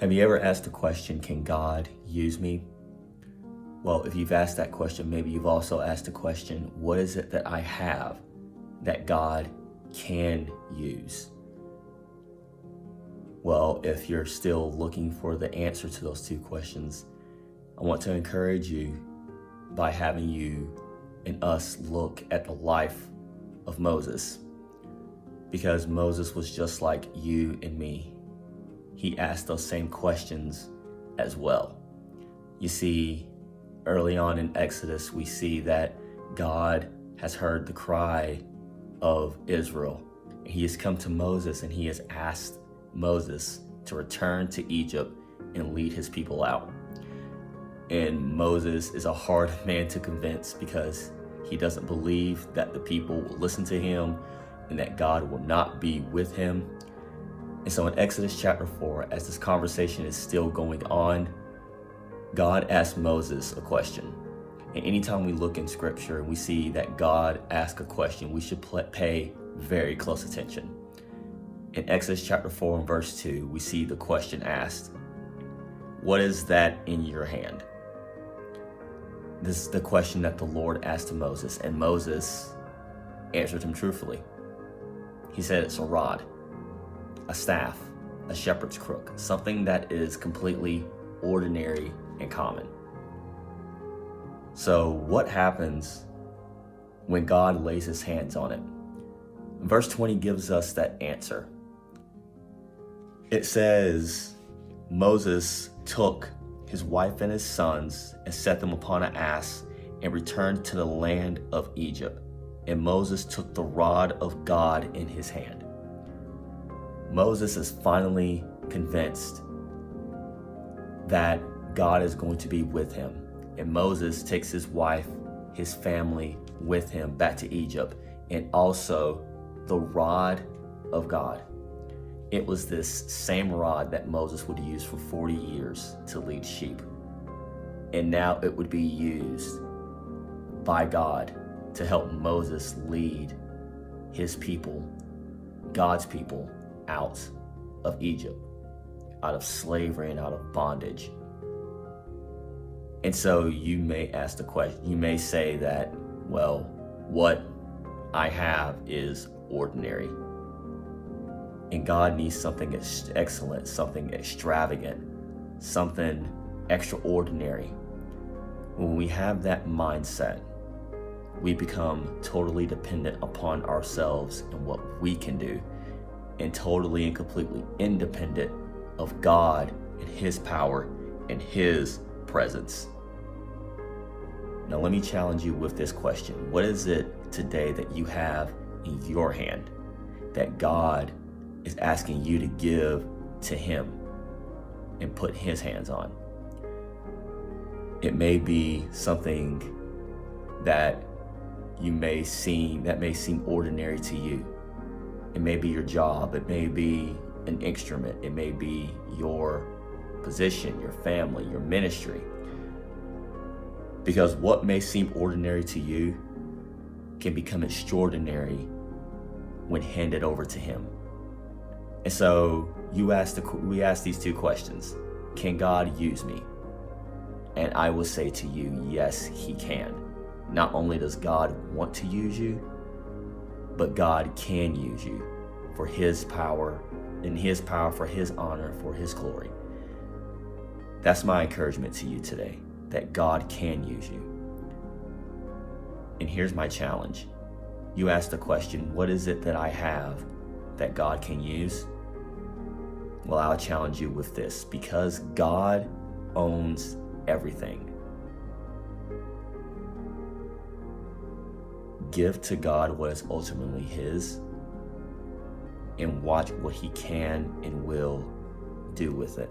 Have you ever asked the question, can God use me? Well, if you've asked that question, maybe you've also asked the question, what is it that I have that God can use? Well, if you're still looking for the answer to those two questions, I want to encourage you by having you and us look at the life of Moses. Because Moses was just like you and me. He asked those same questions as well. You see, early on in Exodus, we see that God has heard the cry of Israel. He has come to Moses and he has asked Moses to return to Egypt and lead his people out. And Moses is a hard man to convince because he doesn't believe that the people will listen to him and that God will not be with him. And so in Exodus chapter 4, as this conversation is still going on, God asked Moses a question. And anytime we look in scripture and we see that God asks a question, we should pay very close attention. In Exodus chapter 4 and verse 2, we see the question asked, what is that in your hand? This is the question that the Lord asked to Moses, and Moses answered him truthfully. He said it's a rod, a staff, a shepherd's crook, something that is completely ordinary and common. So what happens when God lays his hands on it? Verse 20 gives us that answer. It says, Moses took his wife and his sons and set them upon an ass and returned to the land of Egypt. And Moses took the rod of God in his hand. Moses is finally convinced that God is going to be with him. And Moses takes his wife, his family with him back to Egypt, and also the rod of God. It was this same rod that Moses would use for 40 years to lead sheep. And now it would be used by God to help Moses lead his people, God's people, out of Egypt, out of slavery and out of bondage. And so you may ask the question, you may say that, well, what I have is ordinary. And God needs something excellent, something extravagant, something extraordinary. When we have that mindset, we become totally dependent upon ourselves and what we can do, and totally and completely independent of God and his power and his presence. Now let me challenge you with this question. What is it today that you have in your hand that God is asking you to give to him and put his hands on? It may be something that may seem ordinary to you. It may be your job, it may be an instrument, it may be your position, your family, your ministry. Because what may seem ordinary to you can become extraordinary when handed over to him. And so we ask these two questions. Can God use me? And I will say to you, yes, he can. Not only does God want to use you, but God can use you for his power, and his power for his honor, for his glory. That's my encouragement to you today, that God can use you. And here's my challenge. You asked the question, what is it that I have that God can use? Well, I'll challenge you with this. Because God owns everything, give to God what is ultimately his, and watch what he can and will do with it.